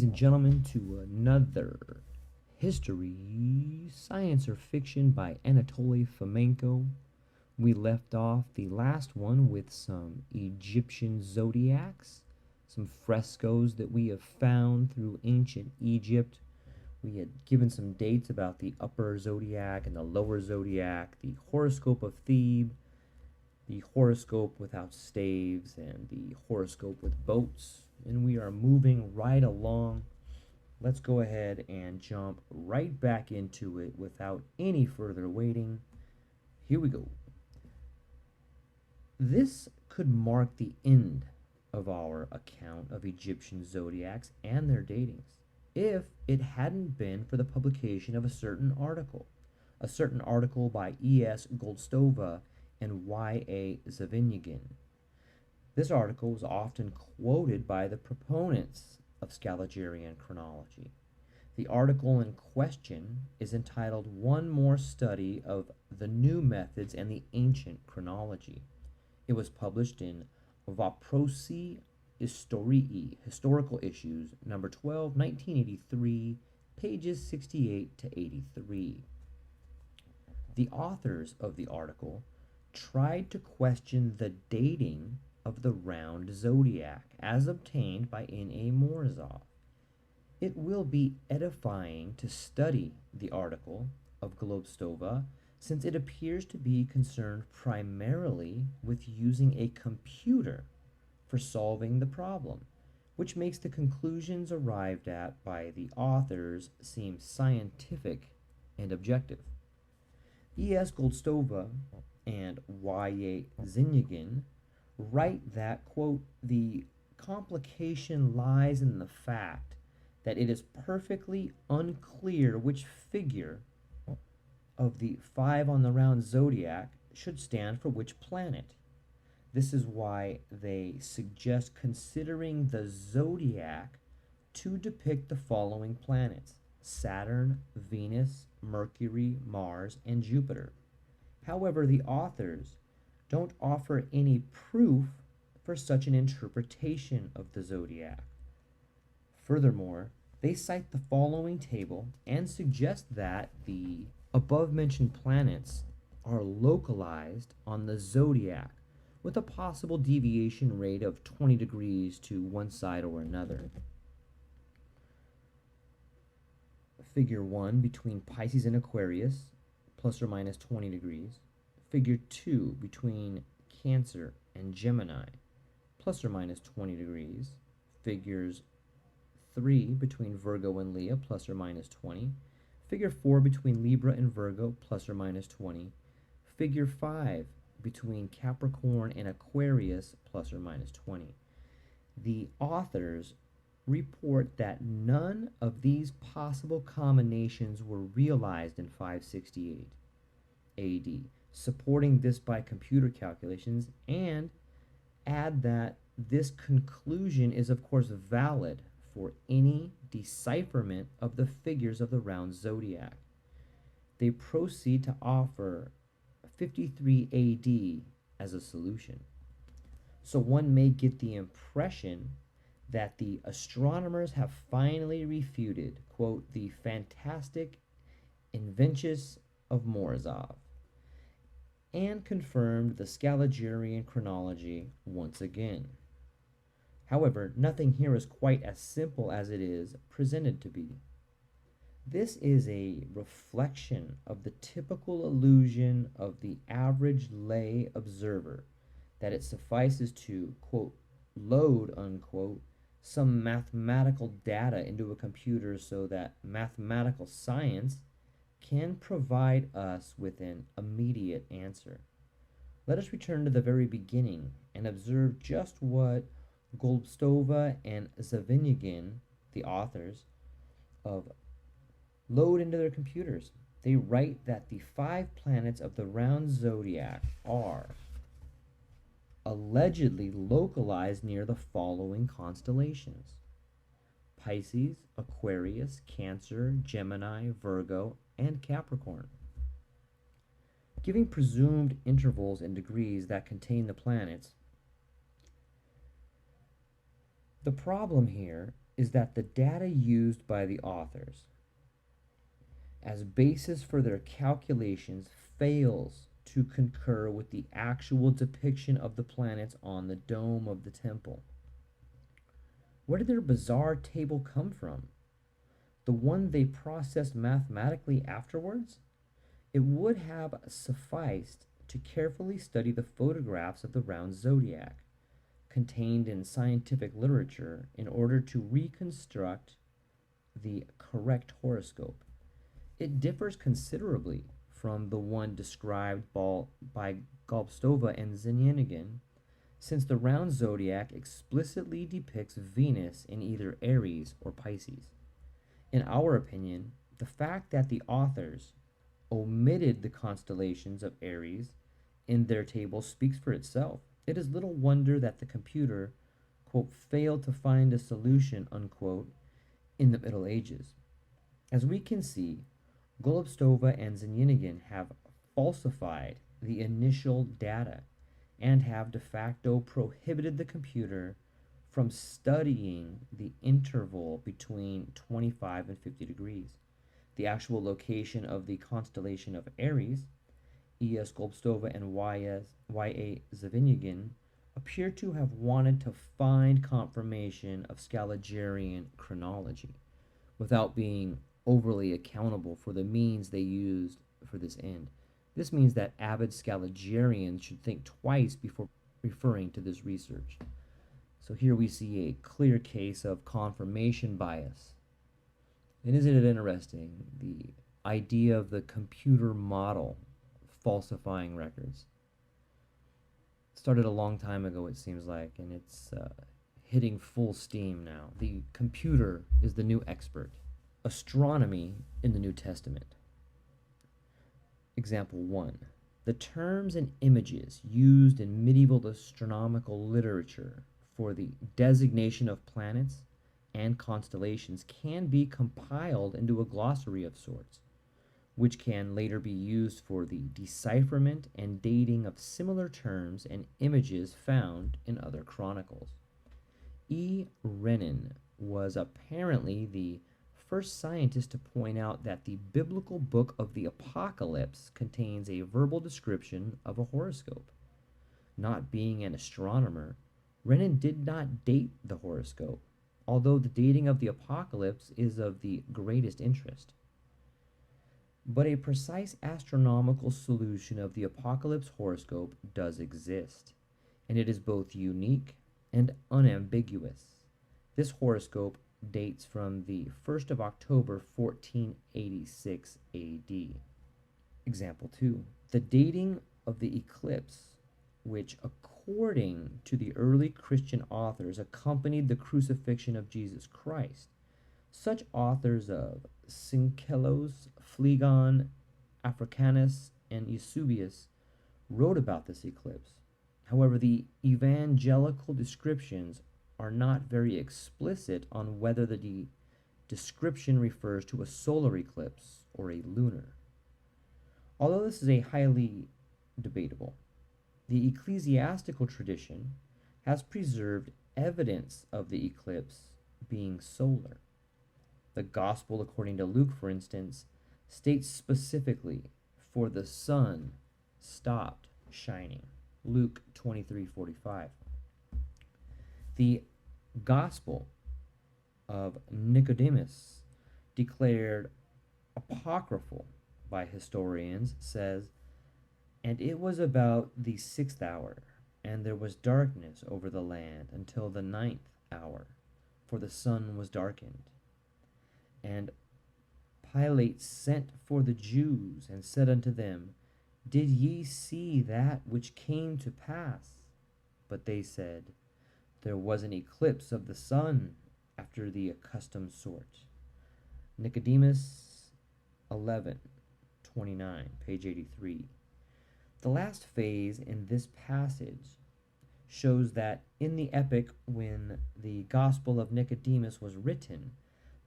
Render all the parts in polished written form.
and gentlemen, to another history, science, or fiction by Anatoly Fomenko. We left off the last one with some Egyptian zodiacs, some frescoes that we have found through ancient Egypt. We had given some dates about the upper zodiac and the lower zodiac, the horoscope of Thebes, the horoscope without staves, and the horoscope with boats. And we are moving right along. Let's go ahead and jump right back into it without any further waiting. Here we go. This could mark the end of our account of Egyptian zodiacs and their datings if it hadn't been for the publication of a certain article by E.S. Goldstova and Y.A. Zavinyagin. This article was often quoted by the proponents of Scaligerrian chronology. The article in question is entitled One More Study of the New Methods and the Ancient Chronology. It was published in Vaprosi Historii, Historical Issues, number 12, 1983, pages 68 to 83. The authors of the article tried to question the dating of the round zodiac as obtained by N.A. Morozov. It will be edifying to study the article of Globstova since it appears to be concerned primarily with using a computer for solving the problem, which makes the conclusions arrived at by the authors seem scientific and objective. E.S. Goldstova and Y.A. Zinyagin write that, quote, the complication lies in the fact that it is perfectly unclear which figure of the 5 on the round zodiac should stand for which planet. This is why they suggest considering the zodiac to depict the following planets: Saturn, Venus, Mercury, Mars, and Jupiter. However, the authors don't offer any proof for such an interpretation of the zodiac. Furthermore, they cite the following table and suggest that the above-mentioned planets are localized on the zodiac with a possible deviation rate of 20 degrees to one side or another. Figure 1 between Pisces and Aquarius, plus or minus 20 degrees. Figure 2 between Cancer and Gemini, plus or minus 20 degrees. Figures 3 between Virgo and Leo, plus or minus 20. Figure 4 between Libra and Virgo, plus or minus 20. Figure 5 between Capricorn and Aquarius, plus or minus 20. The authors report that none of these possible combinations were realized in 568 AD, supporting this by computer calculations, and add that this conclusion is of course valid for any decipherment of the figures of the round zodiac. They proceed to offer 53 AD as a solution. So one may get the impression that the astronomers have finally refuted, quote, the fantastic inventions of Morozov, and confirmed the Scaligerrian chronology once again. However, nothing here is quite as simple as it is presented to be. This is a reflection of the typical illusion of the average lay observer that it suffices to, quote, load, unquote, some mathematical data into a computer so that mathematical science can provide us with an immediate answer. Let us return to the very beginning and observe just what Goldstova and Zavinyagin, the authors, of load into their computers. They write that the 5 planets of the round zodiac are allegedly localized near the following constellations: Pisces, Aquarius, Cancer, Gemini, Virgo, and Capricorn. Giving presumed intervals and degrees that contain the planets, the problem here is that the data used by the authors as basis for their calculations fails to concur with the actual depiction of the planets on the dome of the temple. Where did their bizarre table come from? The one they processed mathematically afterwards? It would have sufficed to carefully study the photographs of the round zodiac contained in scientific literature in order to reconstruct the correct horoscope. It differs considerably from the one described by Golbstova and Zenigen, since the round zodiac explicitly depicts Venus in either Aries or Pisces. In our opinion, the fact that the authors omitted the constellations of Aries in their table speaks for itself. It is little wonder that the computer, quote, failed to find a solution, unquote, in the Middle Ages. As we can see, Golubstova and Zenigen have falsified the initial data and have de facto prohibited the computer from studying the interval between 25 and 50 degrees. The actual location of the constellation of Aries, E.S. Golubstova and Y.A. Zenigen, appear to have wanted to find confirmation of Scaligian chronology without being overly accountable for the means they used for this end. This means that avid Scaligians should think twice before referring to this research. So here we see a clear case of confirmation bias. And isn't it interesting, the idea of the computer model falsifying records? It started a long time ago, it seems like, and it's hitting full steam now. The computer is the new expert. Astronomy in the New Testament. Example 1. The terms and images used in medieval astronomical literature for the designation of planets and constellations can be compiled into a glossary of sorts, which can later be used for the decipherment and dating of similar terms and images found in other chronicles. E. Renan was apparently the first scientist to point out that the biblical book of the Apocalypse contains a verbal description of a horoscope. Not being an astronomer, Renan did not date the horoscope, although the dating of the Apocalypse is of the greatest interest. But a precise astronomical solution of the Apocalypse horoscope does exist, and it is both unique and unambiguous. This horoscope dates from the 1st of October 1486 AD. Example 2. The dating of the eclipse, which according to the early Christian authors accompanied the crucifixion of Jesus Christ. Such authors of Synkelos, Phlegon, Africanus, and Eusebius wrote about this eclipse. However, the evangelical descriptions are not very explicit on whether the description refers to a solar eclipse or a lunar. Although this is a highly debatable, the ecclesiastical tradition has preserved evidence of the eclipse being solar. The Gospel according to Luke, for instance, states specifically, "For the sun stopped shining." Luke 23:45. The Gospel of Nicodemus, declared apocryphal by historians, says, "And it was about the 6th hour, and there was darkness over the land until the 9th hour, for the sun was darkened. And Pilate sent for the Jews, and said unto them, Did ye see that which came to pass? But they said, There was an eclipse of the sun after the accustomed sort." Nicodemus 11:29, page 83. The last phase in this passage shows that in the epoch when the Gospel of Nicodemus was written,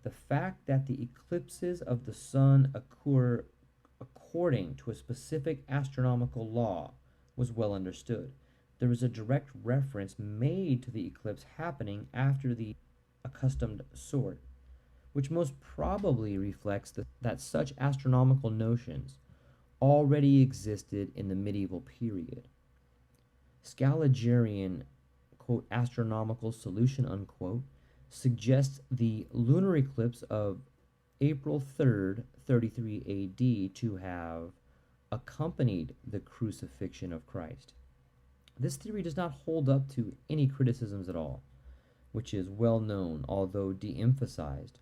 the fact that the eclipses of the sun occur according to a specific astronomical law was well understood. There is a direct reference made to the eclipse happening after the accustomed sort, which most probably reflects that such astronomical notions already existed in the medieval period. Scaligerine, quote, astronomical solution, unquote, suggests the lunar eclipse of April 3rd, 33 AD to have accompanied the crucifixion of Christ. This theory does not hold up to any criticisms at all, which is well known, although de emphasized,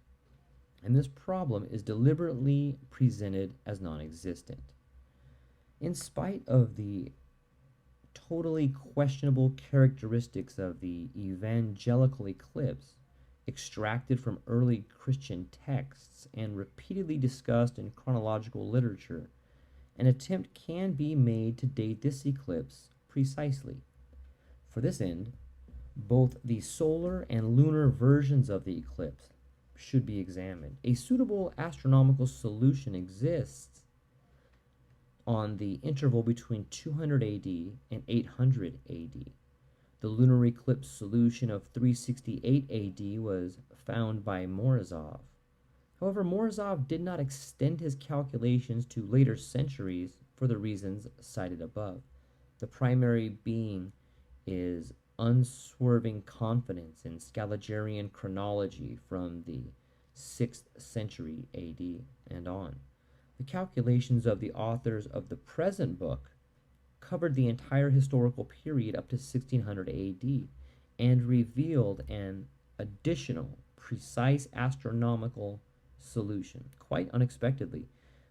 and this problem is deliberately presented as non existent. In spite of the totally questionable characteristics of the evangelical eclipse, extracted from early Christian texts and repeatedly discussed in chronological literature, an attempt can be made to date this eclipse precisely. For this end, both the solar and lunar versions of the eclipse should be examined. A suitable astronomical solution exists on the interval between 200 AD and 800 AD. The lunar eclipse solution of 368 AD was found by Morozov. However, Morozov did not extend his calculations to later centuries for the reasons cited above. The primary being is unswerving confidence in Scaligerine chronology from the 6th century AD and on. The calculations of the authors of the present book covered the entire historical period up to 1600 AD and revealed an additional precise astronomical solution, quite unexpectedly.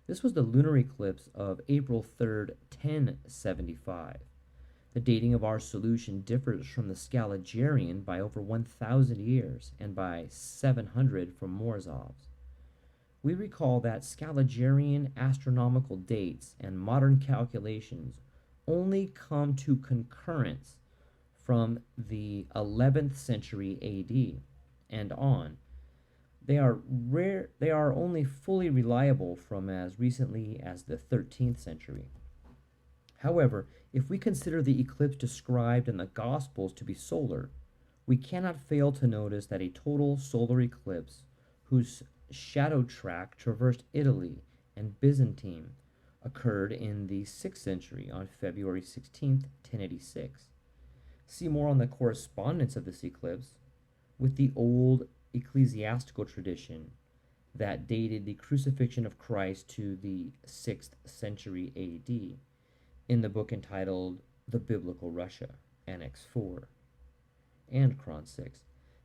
This was the lunar eclipse of April 3rd, 1075. The dating of our solution differs from the Scaligerine by over 1,000 years and by 700 from Morozov's. We recall that Scaligerine astronomical dates and modern calculations only come to concurrence from the 11th century AD and on. They are only fully reliable from as recently as the 13th century. However, if we consider the eclipse described in the Gospels to be solar, we cannot fail to notice that a total solar eclipse whose shadow track traversed Italy and Byzantium occurred in the 6th century on February 16th, 1086. See more on the correspondence of this eclipse with the old ecclesiastical tradition that dated the crucifixion of Christ to the 6th century AD in the book entitled The Biblical Russia, Annex 4 and Cron 6.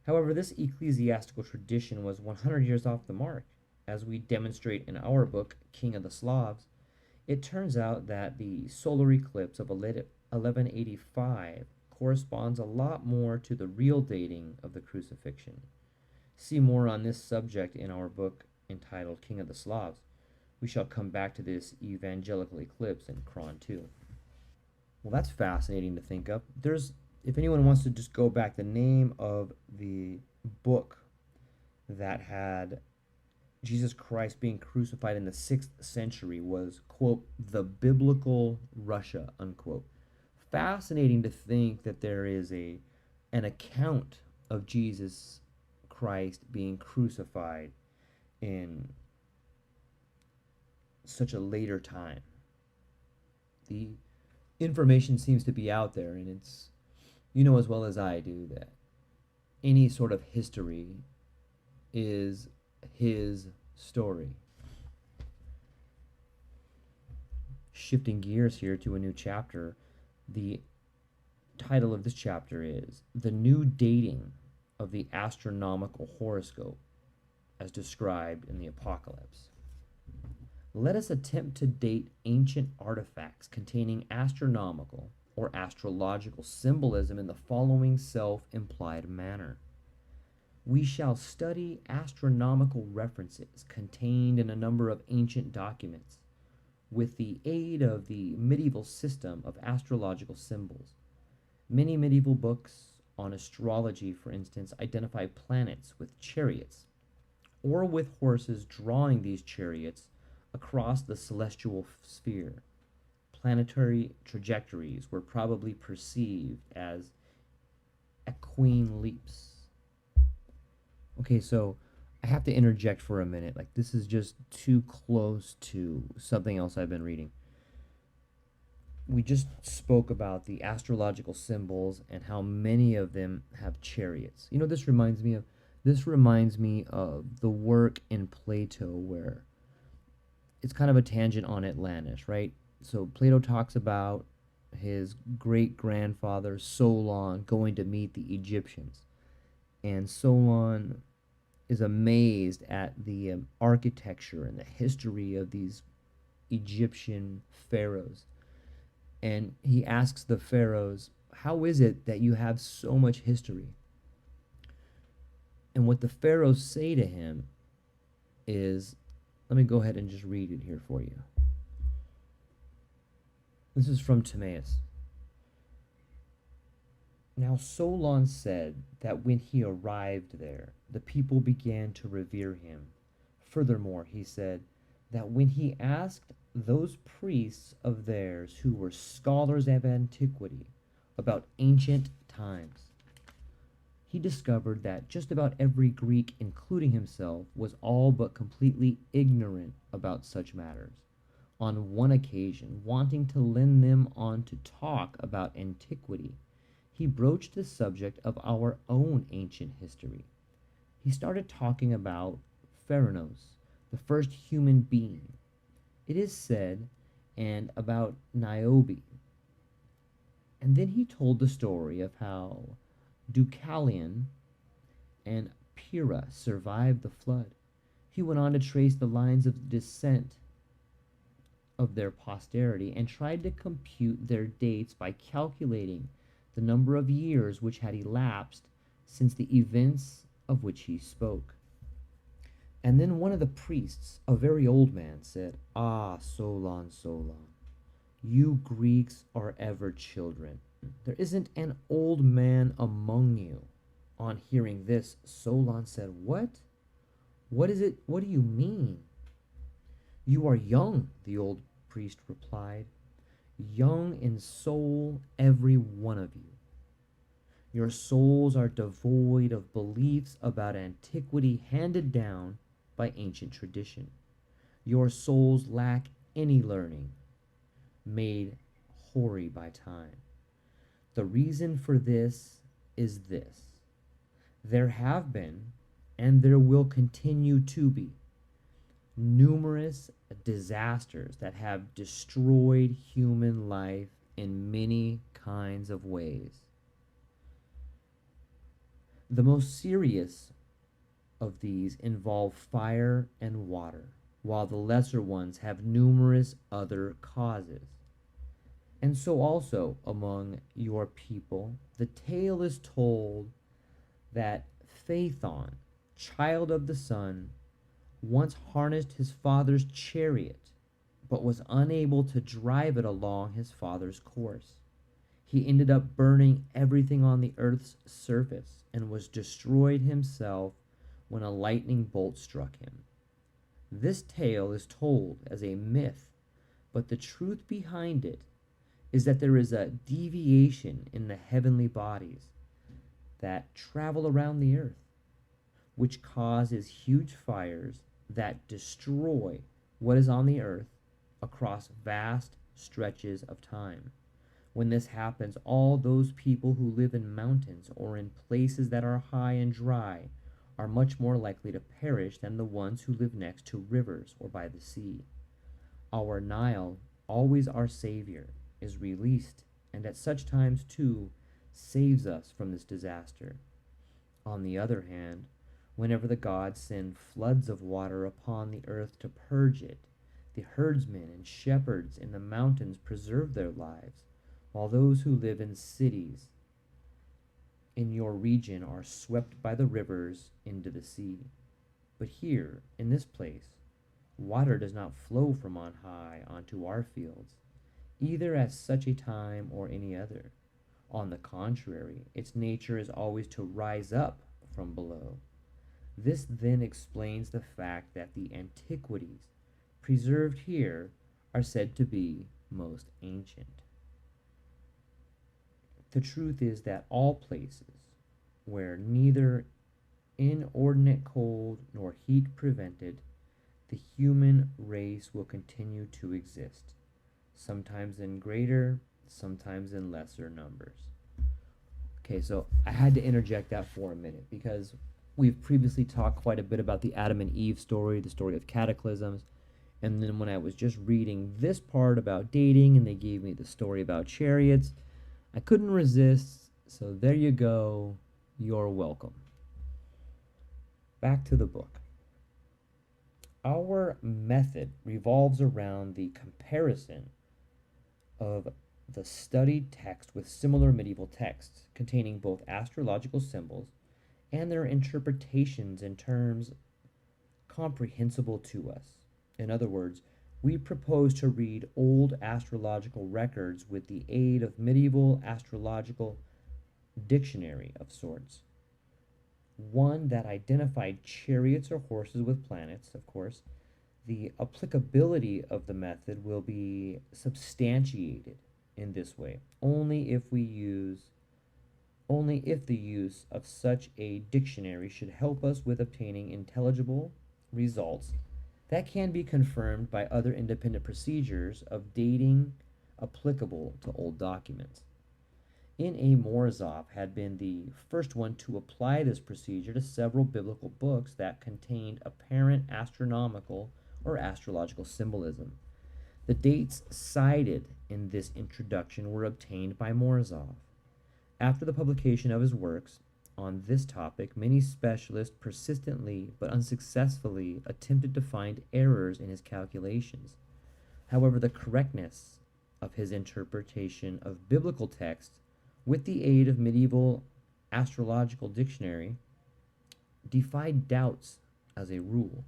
However, this ecclesiastical tradition was 100 years off the mark. As we demonstrate in our book, King of the Slavs, it turns out that the solar eclipse of 1185 corresponds a lot more to the real dating of the crucifixion. See more on this subject in our book entitled King of the Slavs. We shall come back to this evangelical eclipse in Cron 2. Well, that's fascinating to think of. If anyone wants to just go back, the name of the book that had Jesus Christ being crucified in the 6th century was, quote, The Biblical Russia, unquote. Fascinating to think that there is an account of Jesus Christ being crucified in such a later time. The information seems to be out there, and it's, you know as well as I do, that any sort of history is his story. Shifting gears here to a new chapter, the title of this chapter is The New Dating of the Astronomical Horoscope as Described in the Apocalypse. Let us attempt to date ancient artifacts containing astronomical or astrological symbolism in the following self-implied manner. We shall study astronomical references contained in a number of ancient documents with the aid of the medieval system of astrological symbols. Many medieval books on astrology, for instance, identify planets with chariots or with horses drawing these chariots across the celestial sphere. Planetary trajectories were probably perceived as equine leaps. Okay, so I have to interject for a minute. Like, this is just too close to something else I've been reading. We just spoke about the astrological symbols and how many of them have chariots. You know, this reminds me of the work in Plato where it's kind of a tangent on Atlantis, right? So Plato talks about his great grandfather Solon going to meet the Egyptians, and Solon is amazed at the architecture and the history of these Egyptian pharaohs. And he asks the pharaohs, "How is it that you have so much history?" And what the pharaohs say to him is, let me go ahead and just read it here for you. This is from Timaeus. Now Solon said that when he arrived there, the people began to revere him. Furthermore, he said that when he asked those priests of theirs who were scholars of antiquity about ancient times, he discovered that just about every Greek, including himself, was all but completely ignorant about such matters. On one occasion, wanting to lend them on to talk about antiquity, he broached the subject of our own ancient history. He started talking about Pharaohs, the first human being, it is said, and about Niobe. And then he told the story of how Deucalion and Pyrrha survived the flood. He went on to trace the lines of descent of their posterity and tried to compute their dates by calculating the number of years which had elapsed since the events of which he spoke. And then one of the priests, a very old man, said, "Ah, Solan, Solan, you Greeks are ever children. There isn't an old man among you." On hearing this, Solon said, "What? What is it? What do you mean?" "You are young," the old priest replied, "young in soul, every one of you. Your souls are devoid of beliefs about antiquity handed down by ancient tradition. Your souls lack any learning made hoary by time. The reason for this is this: there have been, and there will continue to be, numerous disasters that have destroyed human life in many kinds of ways. The most serious of these involve fire and water, while the lesser ones have numerous other causes. And so also among your people, the tale is told that Phaethon, child of the sun, once harnessed his father's chariot, but was unable to drive it along his father's course. He ended up burning everything on the earth's surface and was destroyed himself when a lightning bolt struck him. This tale is told as a myth, but the truth behind it is that there is a deviation in the heavenly bodies that travel around the earth, which causes huge fires that destroy what is on the earth across vast stretches of time. When this happens, all those people who live in mountains or in places that are high and dry are much more likely to perish than the ones who live next to rivers or by the sea. Our Nile, always our Savior, is released, and at such times too saves us from this disaster. On the other hand, whenever the gods send floods of water upon the earth to purge it, the herdsmen and shepherds in the mountains preserve their lives, while those who live in cities in your region are swept by the rivers into the sea. But here, in this place, water does not flow from on high onto our fields, either at such a time or any other. On the contrary, its nature is always to rise up from below. This then explains the fact that the antiquities preserved here are said to be most ancient. The truth is that all places where neither inordinate cold nor heat prevented, the human race will continue to exist, sometimes in greater, sometimes in lesser numbers. Okay, so I had to interject that for a minute because we've previously talked quite a bit about the Adam and Eve story, the story of cataclysms. And then when I was just reading this part about dating and they gave me the story about chariots, I couldn't resist. So there you go. You're welcome. Back to the book. Our method revolves around the comparison of the studied text with similar medieval texts containing both astrological symbols and their interpretations in terms comprehensible to us. In other words, we propose to read old astrological records with the aid of medieval astrological dictionary of sorts. One that identified chariots or horses with planets, of course. The applicability of the method will be substantiated in this way only if the use of such a dictionary should help us with obtaining intelligible results that can be confirmed by other independent procedures of dating applicable to old documents. N. A. Morozov had been the first one to apply this procedure to several biblical books that contained apparent astronomical or astrological symbolism. The dates cited in this introduction were obtained by Morozov. After the publication of his works on this topic, many specialists persistently but unsuccessfully attempted to find errors in his calculations. However, the correctness of his interpretation of biblical texts with the aid of medieval astrological dictionary defied doubts as a rule.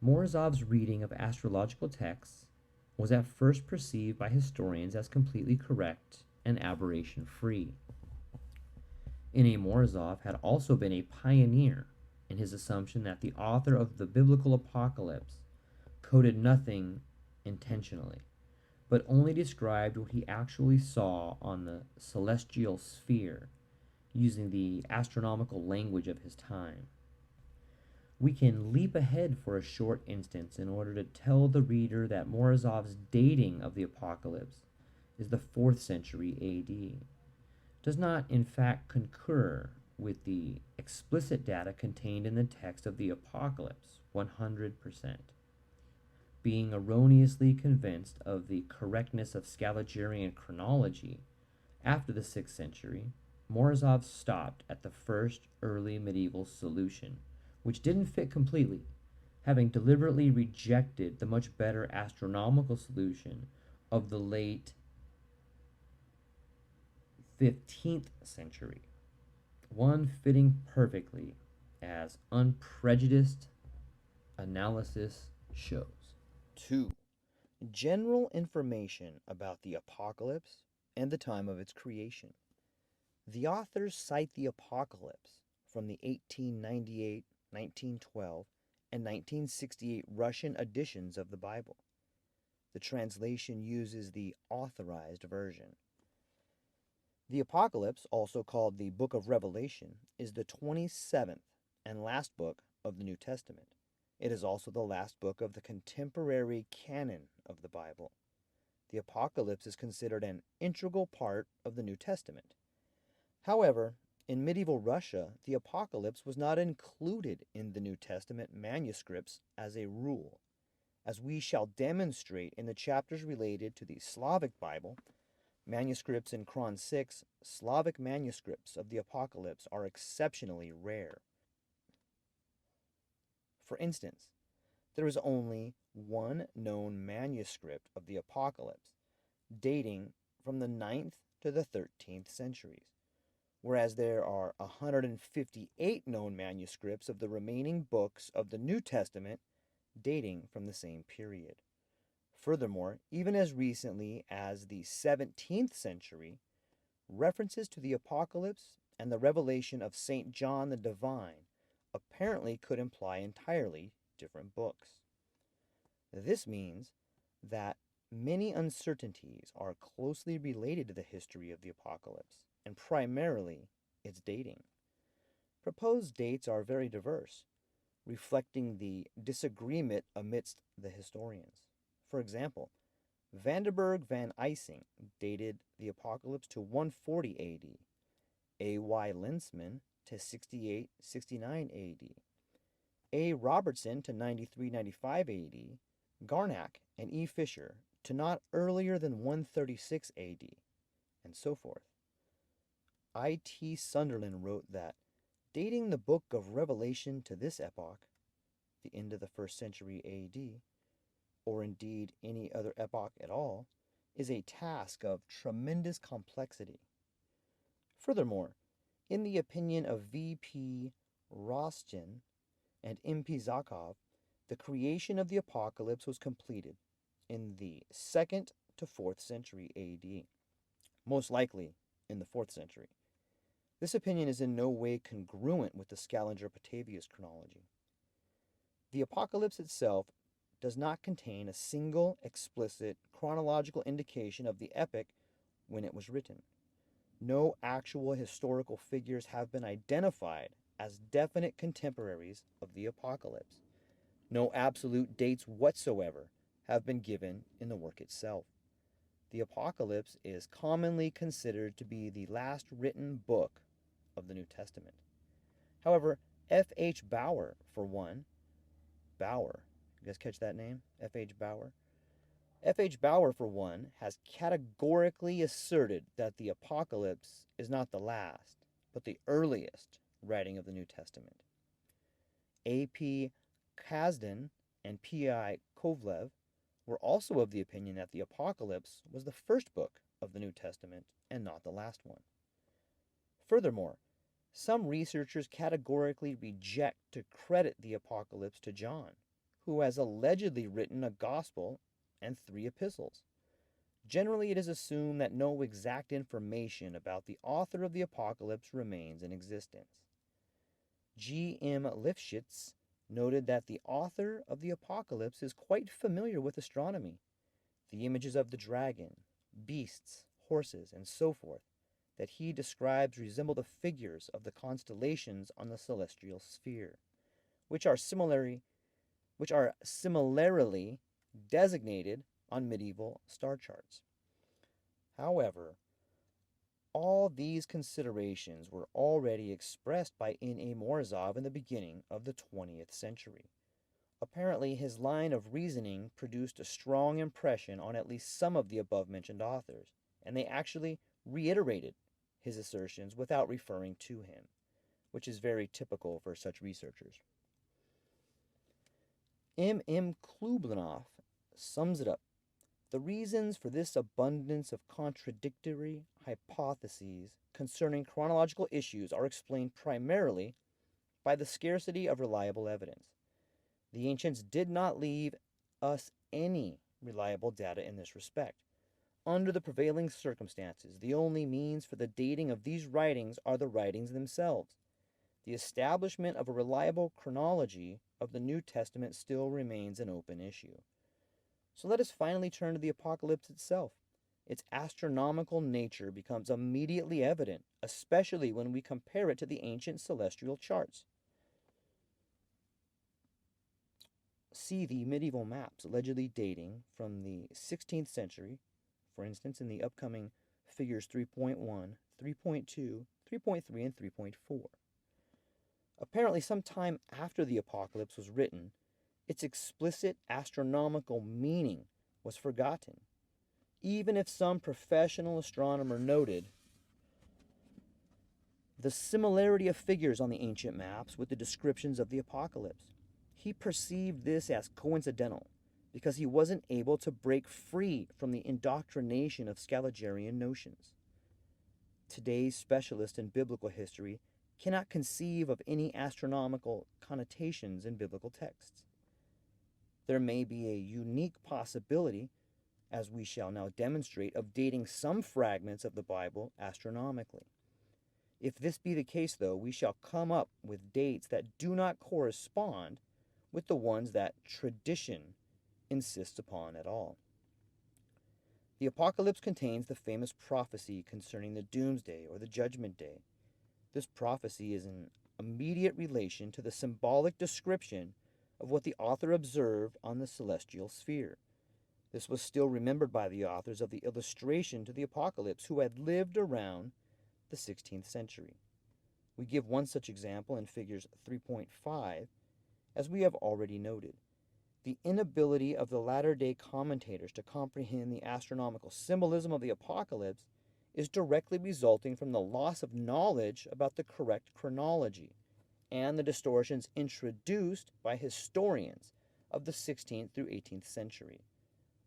Morozov's reading of astrological texts was at first perceived by historians as completely correct and aberration-free. N. A. Morozov had also been a pioneer in his assumption that the author of the biblical apocalypse coded nothing intentionally, but only described what he actually saw on the celestial sphere using the astronomical language of his time. We can leap ahead for a short instance in order to tell the reader that Morozov's dating of the apocalypse is the 4th century AD does not in fact concur with the explicit data contained in the text of the apocalypse 100%. Being erroneously convinced of the correctness of Scaligirean chronology after the 6th century, Morozov stopped at the first early medieval solution, which didn't fit completely, having deliberately rejected the much better astronomical solution of the late 15th century, one fitting perfectly as unprejudiced analysis shows. 2. General information about the apocalypse and the time of its creation. The authors cite the apocalypse from the 1898, 1912, and 1968 Russian editions of the Bible. The translation uses the authorized version. The Apocalypse, also called the Book of Revelation, is the 27th and last book of the New Testament. It is also the last book of the contemporary canon of the Bible. The Apocalypse is considered an integral part of the New Testament. However, in medieval Russia, the Apocalypse was not included in the New Testament manuscripts as a rule. As we shall demonstrate in the chapters related to the Slavic Bible, manuscripts in Cron 6, Slavic manuscripts of the Apocalypse are exceptionally rare. For instance, there is only one known manuscript of the Apocalypse, dating from the 9th to the 13th centuries, whereas there are 158 known manuscripts of the remaining books of the New Testament dating from the same period. Furthermore, even as recently as the 17th century, references to the Apocalypse and the revelation of St. John the Divine apparently could imply entirely different books. This means that many uncertainties are closely related to the history of the Apocalypse, and primarily its dating. Proposed dates are very diverse, reflecting the disagreement amidst the historians. For example, Vanderburg van Eysing dated the apocalypse to 140 AD, A.Y. Lensman to 68-69 AD, A. Robertson to 93-95 AD, Garnack and E. Fisher to not earlier than 136 AD, and so forth. I.T. Sunderland wrote that dating the book of Revelation to this epoch, the end of the 1st century AD, or indeed any other epoch at all, is a task of tremendous complexity. Furthermore, in the opinion of V.P. Rostyan and M.P. Zakov, the creation of the apocalypse was completed in the 2nd to 4th century AD, most likely in the 4th century. This opinion is in no way congruent with the Scaliger-Petavius chronology. The apocalypse itself does not contain a single explicit chronological indication of the epoch when it was written. No actual historical figures have been identified as definite contemporaries of the apocalypse. No absolute dates whatsoever have been given in the work itself. The apocalypse is commonly considered to be the last written book of the New Testament. However, F. H. Bauer, for one, Bauer, you guys catch that name? F. H. Bauer? F. H. Bauer, for one, has categorically asserted that the apocalypse is not the last, but the earliest writing of the New Testament. A. P. Kasdan and P. I. Kovlev were also of the opinion that the apocalypse was the first book of the New Testament and not the last one. Furthermore, some researchers categorically reject to credit the apocalypse to John, who has allegedly written a gospel and 3 epistles. Generally, it is assumed that no exact information about the author of the apocalypse remains in existence. G. M. Lifshitz noted that the author of the apocalypse is quite familiar with astronomy. The images of the dragon, beasts, horses, and so forth that he describes resemble the figures of the constellations on the celestial sphere, which are similarly designated on medieval star charts. However, all these considerations were already expressed by N.A. Morozov in the beginning of the 20th century. Apparently, his line of reasoning produced a strong impression on at least some of the above-mentioned authors, and they actually reiterated his assertions without referring to him, which is very typical for such researchers. M. M. Klublanov sums it up. The reasons for this abundance of contradictory hypotheses concerning chronological issues are explained primarily by the scarcity of reliable evidence. The ancients did not leave us any reliable data in this respect. Under the prevailing circumstances, the only means for the dating of these writings are the writings themselves. The establishment of a reliable chronology of the New Testament still remains an open issue. So let us finally turn to the apocalypse itself. Its astronomical nature becomes immediately evident, especially when we compare it to the ancient celestial charts. See the medieval maps allegedly dating from the 16th century, for instance, in the upcoming figures 3.1, 3.2, 3.3, and 3.4. Apparently, sometime after the apocalypse was written, its explicit astronomical meaning was forgotten, even if some professional astronomer noted the similarity of figures on the ancient maps with the descriptions of the apocalypse. He perceived this as coincidental because he wasn't able to break free from the indoctrination of Scaligerian notions. Today's specialist in biblical history cannot conceive of any astronomical connotations in biblical texts. There may be a unique possibility, as we shall now demonstrate, of dating some fragments of the Bible astronomically. If this be the case, though, we shall come up with dates that do not correspond with the ones that tradition insists upon at all. The Apocalypse contains the famous prophecy concerning the doomsday or the judgment day. This prophecy is an immediate relation to the symbolic description of what the author observed on the celestial sphere. This was still remembered by the authors of the illustration to the Apocalypse who had lived around the 16th century. We give one such example in figures 3.5, as we have already noted. The inability of the latter-day commentators to comprehend the astronomical symbolism of the Apocalypse is directly resulting from the loss of knowledge about the correct chronology and the distortions introduced by historians of the 16th through 18th century.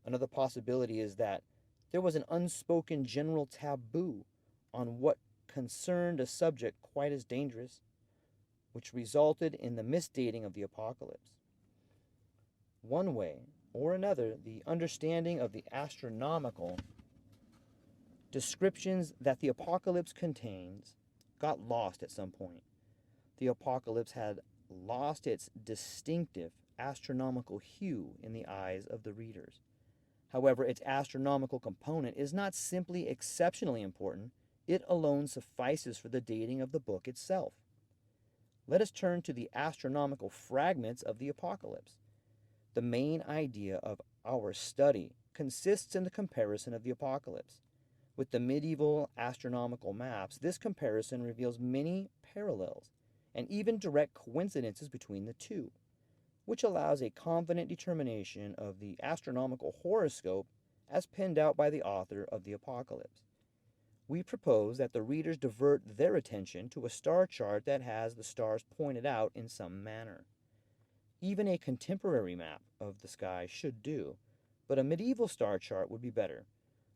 Another possibility is that there was an unspoken general taboo on what concerned a subject quite as dangerous, which resulted in the misdating of the Apocalypse. One way or another, the understanding of the astronomical descriptions that the Apocalypse contains got lost at some point. The Apocalypse had lost its distinctive astronomical hue in the eyes of the readers. However, its astronomical component is not simply exceptionally important, it alone suffices for the dating of the book itself. Let us turn to the astronomical fragments of the Apocalypse. The main idea of our study consists in the comparison of the Apocalypse. With the medieval astronomical maps, this comparison reveals many parallels and even direct coincidences between the two, which allows a confident determination of the astronomical horoscope as penned out by the author of the Apocalypse. We propose that the readers divert their attention to a star chart that has the stars pointed out in some manner. Even a contemporary map of the sky should do, but a medieval star chart would be better.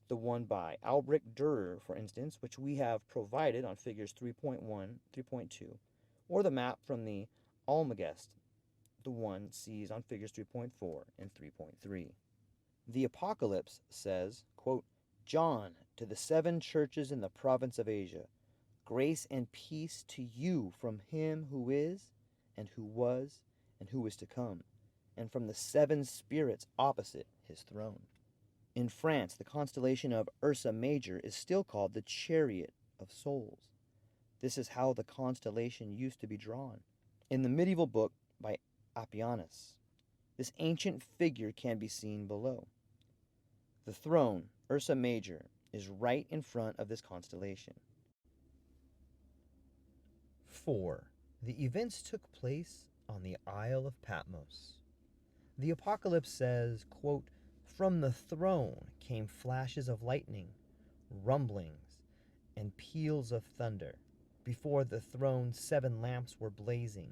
The one by Albrecht Dürer, for instance, which we have provided on figures 3.1, 3.2, or the map from the Almagest, the one sees on figures 3.4 and 3.3. The Apocalypse says, quote, John, to the 7 churches in the province of Asia, grace and peace to you from him who is, and who was, and who is to come, and from the 7 spirits opposite his throne. In France, the constellation of Ursa Major is still called the Chariot of Souls. This is how the constellation used to be drawn. In the medieval book by Appianus, this ancient figure can be seen below. The throne, Ursa Major, is right in front of this constellation. 4. The events took place on the Isle of Patmos. The Apocalypse says, quote, from the throne came flashes of lightning, rumblings, and peals of thunder. Before the throne 7 lamps were blazing.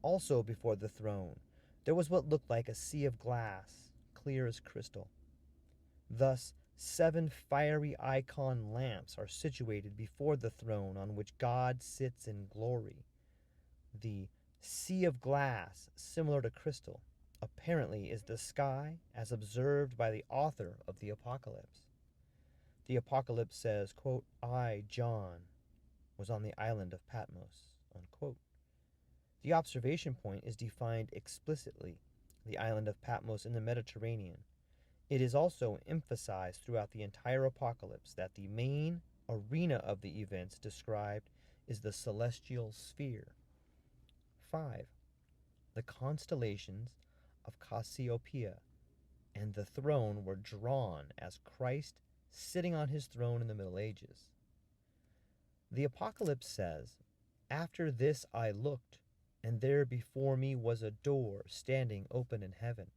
Also before the throne there was what looked like a sea of glass, clear as crystal. Thus 7 fiery icon lamps are situated before the throne on which God sits in glory. The sea of glass, similar to crystal, apparently is the sky as observed by the author of the Apocalypse. The Apocalypse says, quote, I, John, was on the island of Patmos, unquote. The observation point is defined explicitly, the island of Patmos in the Mediterranean. It is also emphasized throughout the entire Apocalypse that the main arena of the events described is the celestial sphere. 5. The constellations of Cassiopeia and the throne were drawn as Christ sitting on his throne in the Middle Ages. The Apocalypse says, after this I looked, and there before me was a door standing open in heaven,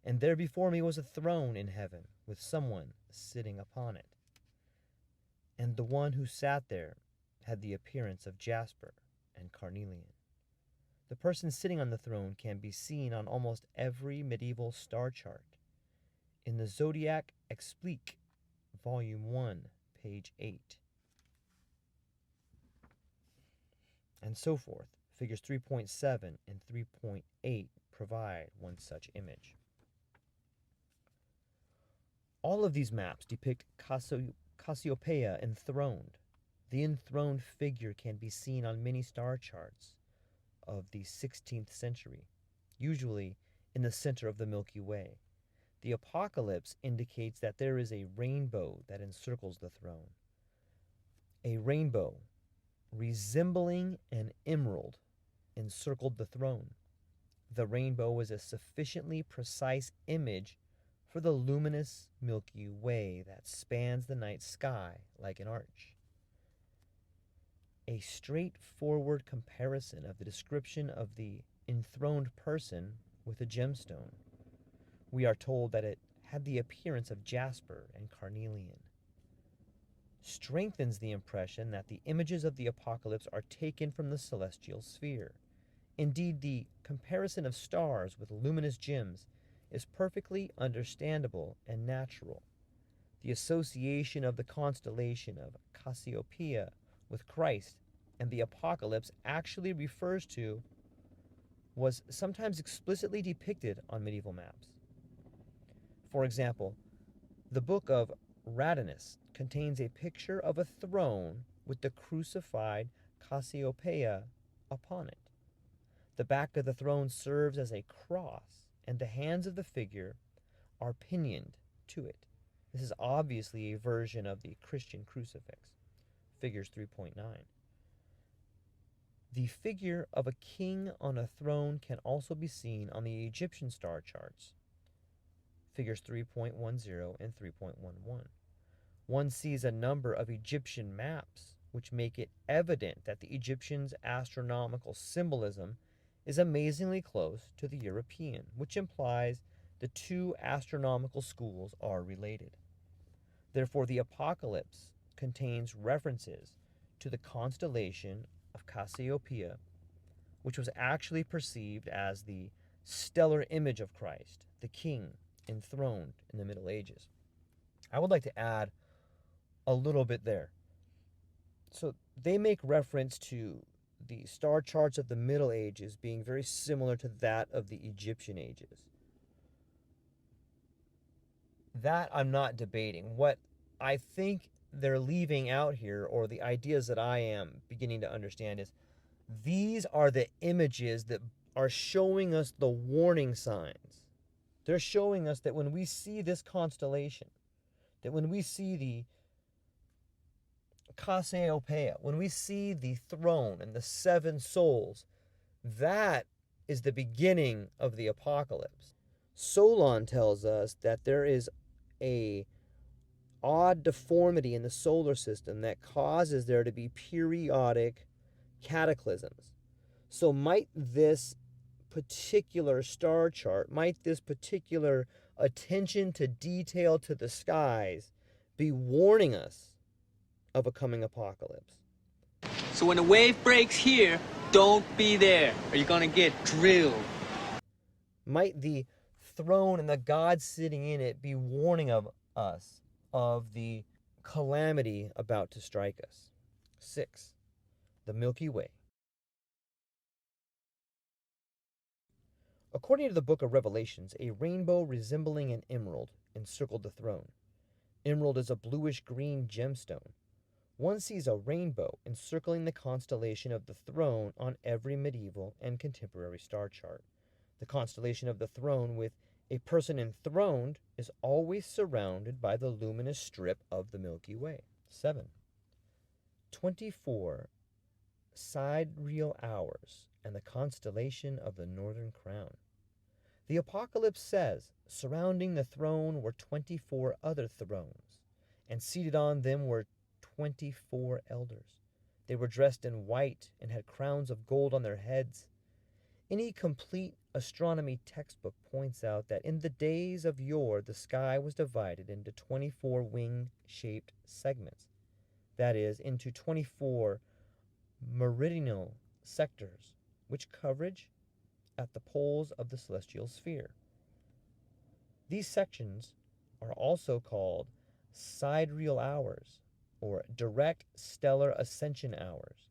and there before me was a throne in heaven, with someone sitting upon it. And the one who sat there had the appearance of jasper and carnelian. The person sitting on the throne can be seen on almost every medieval star chart. In the Zodiac Explique, Volume 1, page 8. And so forth. Figures 3.7 and 3.8 provide one such image. All of these maps depict Cassiopeia enthroned. The enthroned figure can be seen on many star charts of the 16th century, usually in the center of the Milky Way. The Apocalypse indicates that there is a rainbow that encircles the throne. A rainbow resembling an emerald, encircled the throne. The rainbow is a sufficiently precise image for the luminous Milky Way that spans the night sky like an arch. A straightforward comparison of the description of the enthroned person with a gemstone. We are told that it had the appearance of jasper and carnelian. Strengthens the impression that the images of the apocalypse are taken from the celestial sphere. Indeed, the comparison of stars with luminous gems is perfectly understandable and natural. The association of the constellation of Cassiopeia with Christ and the apocalypse actually refers to was sometimes explicitly depicted on medieval maps. For example, the book of Radinus contains a picture of a throne with the crucified Cassiopeia upon it. The back of the throne serves as a cross, and the hands of the figure are pinioned to it. This is obviously a version of the Christian crucifix, figures 3.9. The figure of a king on a throne can also be seen on the Egyptian star charts, figures 3.10 and 3.11. One sees a number of Egyptian maps which make it evident that the Egyptians' astronomical symbolism is amazingly close to the European, which implies the two astronomical schools are related. Therefore, the Apocalypse contains references to the constellation of Cassiopeia, which was actually perceived as the stellar image of Christ, the king enthroned in the Middle Ages. I would like to add a little bit there. So they make reference to the star charts of the Middle Ages being very similar to that of the Egyptian ages. That I'm not debating. What I think they're leaving out here, or the ideas that I am beginning to understand, is these are the images that are showing us the warning signs. They're showing us that when we see this constellation, that when we see the Cassiopeia, when we see the throne and the seven souls, that is the beginning of the apocalypse. Solan tells us that there is a odd deformity in the solar system that causes there to be periodic cataclysms. So might this particular star chart, might this particular attention to detail to the skies be warning us of a coming apocalypse? So when a wave breaks here, don't be there, or you're gonna get drilled. Might the throne and the God sitting in it be warning of us of the calamity about to strike us? 6. The Milky Way. According to the book of Revelations, a rainbow resembling an emerald encircled the throne. Emerald is a bluish-green gemstone. One sees a rainbow encircling the constellation of the throne on every medieval and contemporary star chart. The constellation of the throne with a person enthroned is always surrounded by the luminous strip of the Milky Way. 7. 24 sidereal hours and the constellation of the Northern Crown. The Apocalypse says, surrounding the throne were 24 other thrones, and seated on them were 24 elders. They were dressed in white and had crowns of gold on their heads. Any complete astronomy textbook points out that in the days of yore the sky was divided into 24 wing-shaped segments, that is, into 24 meridional sectors, which coverage at the poles of the celestial sphere. These sections are also called sidereal hours, or direct stellar ascension hours.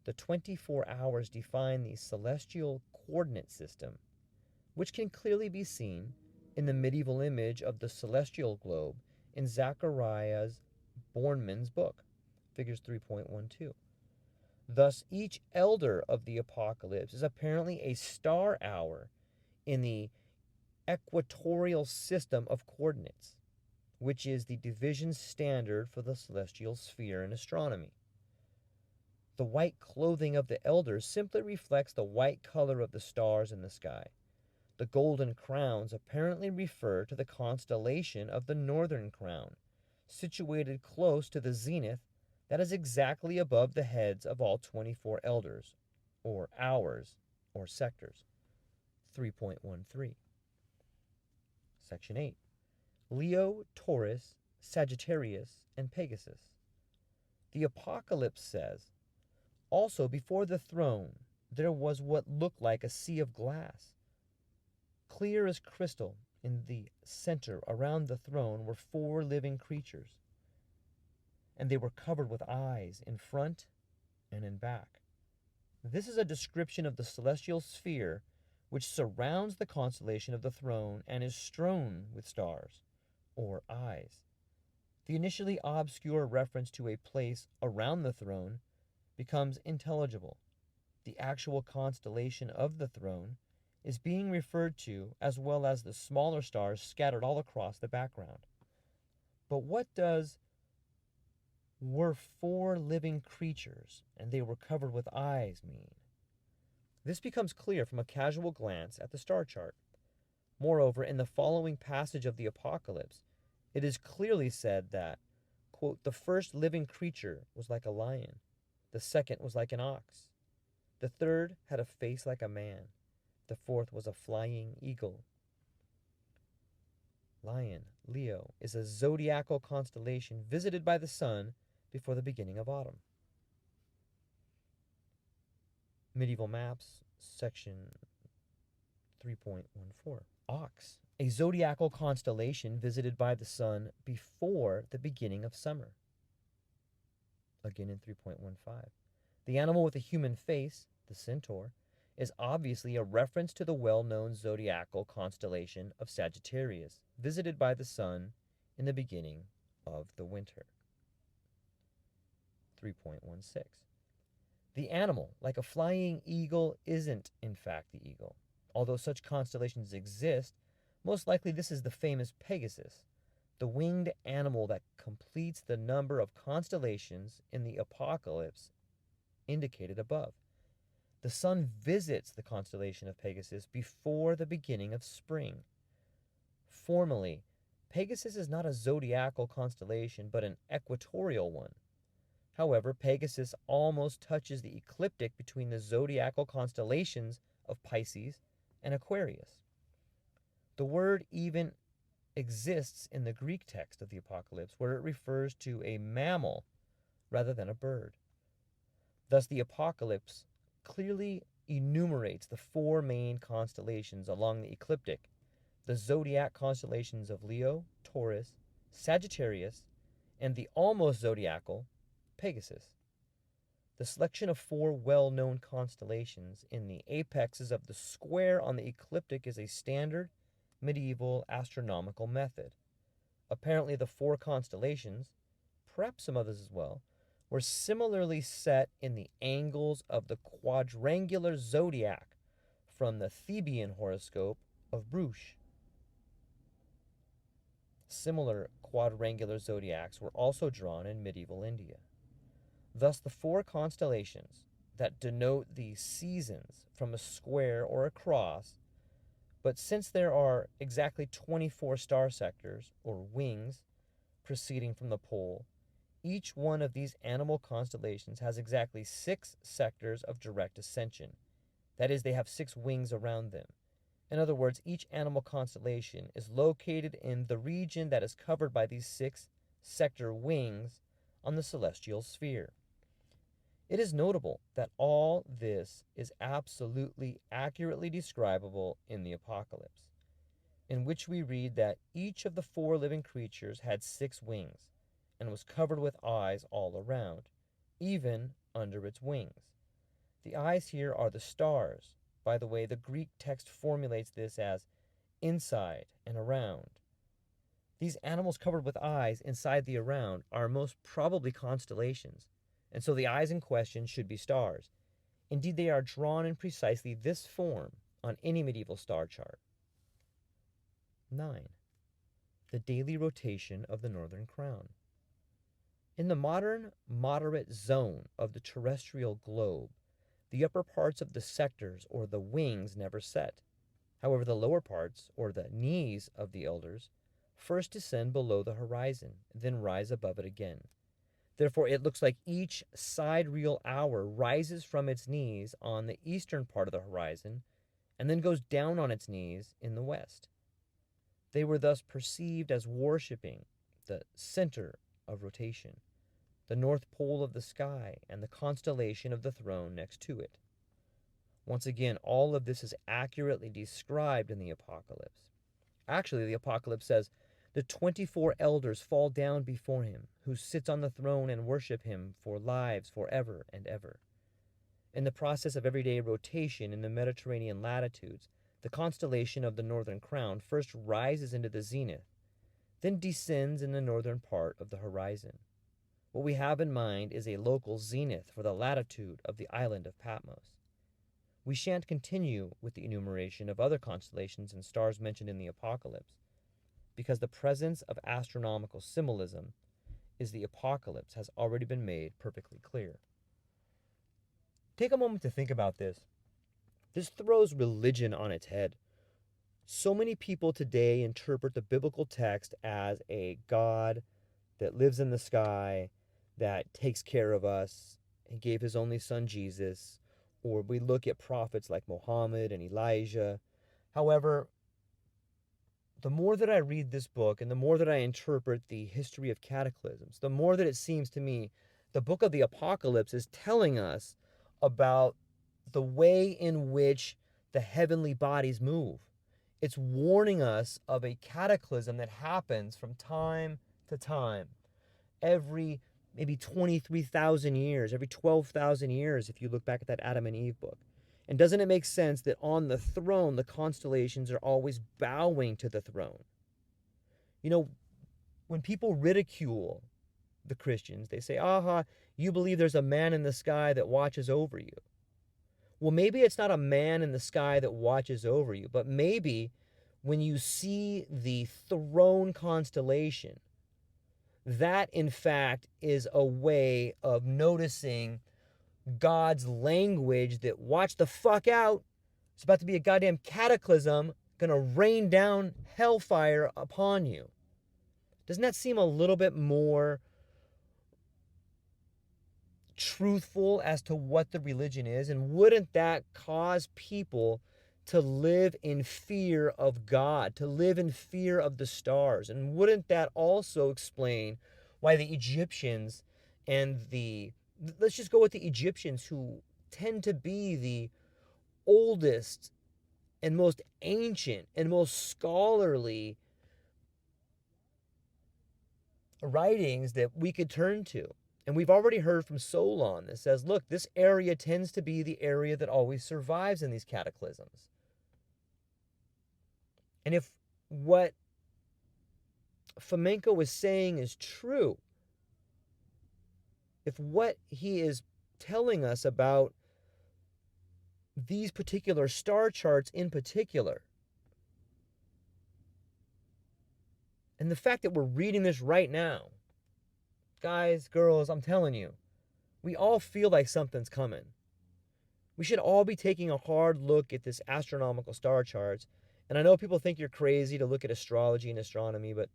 The 24 hours define the celestial coordinate system, which can clearly be seen in the medieval image of the celestial globe in Zacharias Borneman's book, figures 3.12. Thus, each elder of the apocalypse is apparently a star hour in the equatorial system of coordinates, which is the division standard for the celestial sphere in astronomy. The white clothing of the elders simply reflects the white color of the stars in the sky. The golden crowns apparently refer to the constellation of the Northern Crown, situated close to the zenith that is exactly above the heads of all 24 elders, or hours, or sectors. 3.13. Section 8. Leo, Taurus, Sagittarius, and Pegasus. The Apocalypse says, also before the throne there was what looked like a sea of glass. Clear as crystal, in the center around the throne were 4 living creatures, and they were covered with eyes in front and in back. This is a description of the celestial sphere which surrounds the constellation of the throne and is strewn with stars, or eyes. The initially obscure reference to a place around the throne becomes intelligible. The actual constellation of the throne is being referred to, as well as the smaller stars scattered all across the background. But what does were 4 living creatures and they were covered with eyes mean? This becomes clear from a casual glance at the star chart. Moreover, in the following passage of the Apocalypse, it is clearly said that, quote, the first living creature was like a lion, the second was like an ox, the third had a face like a man, the fourth was a flying eagle. Lion, Leo, is a zodiacal constellation visited by the sun before the beginning of autumn. Medieval Maps, section 3.14. Ox, a zodiacal constellation visited by the sun before the beginning of summer. Again in 3.15. The animal with a human face, the centaur, is obviously a reference to the well-known zodiacal constellation of Sagittarius, visited by the sun in the beginning of the winter. 3.16. The animal, like a flying eagle, isn't in fact the eagle. Although such constellations exist, most likely this is the famous Pegasus, the winged animal that completes the number of constellations in the Apocalypse indicated above. The sun visits the constellation of Pegasus before the beginning of spring. Formally, Pegasus is not a zodiacal constellation, but an equatorial one. However, Pegasus almost touches the ecliptic between the zodiacal constellations of Pisces and Aquarius. The word even exists in the Greek text of the Apocalypse, where it refers to a mammal rather than a bird. Thus, the Apocalypse clearly enumerates the 4 main constellations along the ecliptic, the zodiac constellations of Leo, Taurus, Sagittarius, and the almost zodiacal Pegasus. The selection of 4 well-known constellations in the apexes of the square on the ecliptic is a standard medieval astronomical method. Apparently the 4 constellations, perhaps some others as well, were similarly set in the angles of the quadrangular zodiac from the Theban horoscope of Bruges. Similar quadrangular zodiacs were also drawn in medieval India. Thus, the 4 constellations that denote the seasons from a square or a cross, but since there are exactly 24 star sectors, or wings, proceeding from the pole, each one of these animal constellations has exactly 6 sectors of direct ascension. That is, they have 6 wings around them. In other words, each animal constellation is located in the region that is covered by these 6 sector wings on the celestial sphere. It is notable that all this is absolutely accurately describable in the Apocalypse, in which we read that each of the 4 living creatures had 6 wings, and was covered with eyes all around, even under its wings. The eyes here are the stars. By the way, the Greek text formulates this as inside and around. These animals covered with eyes inside the around are most probably constellations, and so the eyes in question should be stars. Indeed, they are drawn in precisely this form on any medieval star chart. 9. The daily rotation of the Northern Crown. In the modern moderate zone of the terrestrial globe, the upper parts of the sectors or the wings never set. However, the lower parts, or the knees of the elders, first descend below the horizon, then rise above it again. Therefore, it looks like each sidereal hour rises from its knees on the eastern part of the horizon and then goes down on its knees in the west. They were thus perceived as worshipping the center of rotation, the north pole of the sky, and the constellation of the throne next to it. Once again, all of this is accurately described in the Apocalypse. Actually, the Apocalypse says, the 24 elders fall down before him, who sits on the throne, and worship him for lives forever and ever. In the process of everyday rotation in the Mediterranean latitudes, the constellation of the Northern Crown first rises into the zenith, then descends in the northern part of the horizon. What we have in mind is a local zenith for the latitude of the island of Patmos. We shan't continue with the enumeration of other constellations and stars mentioned in the Apocalypse, because the presence of astronomical symbolism is the Apocalypse has already been made perfectly clear. Take a moment to think about this. This throws religion on its head. So many people today interpret the biblical text as a God that lives in the sky, that takes care of us, and gave his only son Jesus, or we look at prophets like Muhammad and Elijah. However, the more that I read this book and the more that I interpret the history of cataclysms, the more that it seems to me the book of the Apocalypse is telling us about the way in which the heavenly bodies move. It's warning us of a cataclysm that happens from time to time. Every maybe 23,000 years, every 12,000 years, if you look back at that Adam and Eve book. And doesn't it make sense that on the throne, the constellations are always bowing to the throne? You know, when people ridicule the Christians, they say, aha, you believe there's a man in the sky that watches over you. Well, maybe it's not a man in the sky that watches over you, but maybe when you see the throne constellation, that in fact is a way of noticing God's language that, watch the fuck out, it's about to be a goddamn cataclysm, gonna rain down hellfire upon you. Doesn't that seem a little bit more truthful as to what the religion is? And wouldn't that cause people to live in fear of God, to live in fear of the stars? And wouldn't that also explain why the Egyptians and let's just go with the Egyptians, who tend to be the oldest and most ancient and most scholarly writings that we could turn to. And we've already heard from Solan that says, look, this area tends to be the area that always survives in these cataclysms. And if what Fomenko is saying is true, if what he is telling us about these particular star charts in particular, and the fact that we're reading this right now, guys, girls, I'm telling you, we all feel like something's coming. We should all be taking a hard look at this astronomical star charts. And I know people think you're crazy to look at astrology and astronomy, but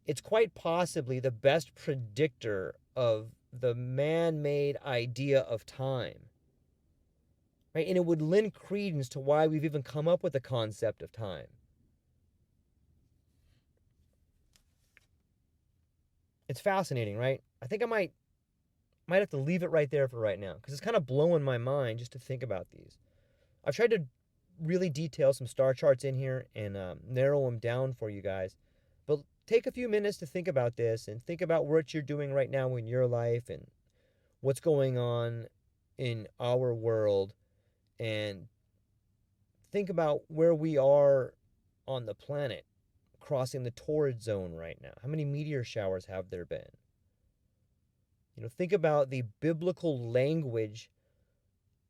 it's quite possibly the best predictor of the man-made idea of time. Right? And it would lend credence to why we've even come up with the concept of time. It's fascinating, right? I think I might have to leave it right there for right now, because it's kind of blowing my mind just to think about these. I've tried to really detail some star charts in here and narrow them down for you guys. But take a few minutes to think about this and think about what you're doing right now in your life and what's going on in our world, and think about where we are on the planet, crossing the torrid zone right now. How many meteor showers have there been? You know, think about the biblical language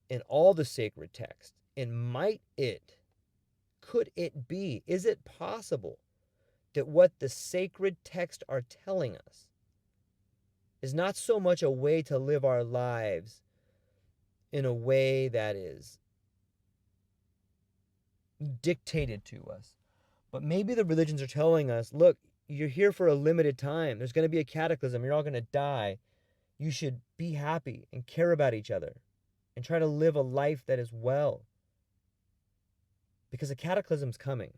in all the sacred texts. And could it be, is it possible that what the sacred texts are telling us is not so much a way to live our lives in a way that is dictated to us. But maybe the religions are telling us, look, you're here for a limited time. There's going to be a cataclysm. You're all going to die. You should be happy and care about each other and try to live a life that is well. Because a cataclysm's coming.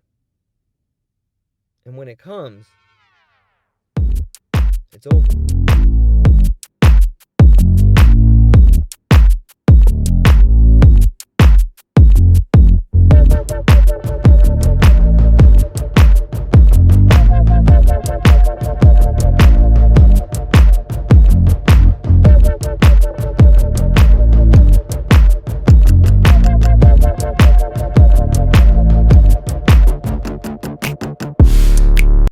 And when it comes, it's over.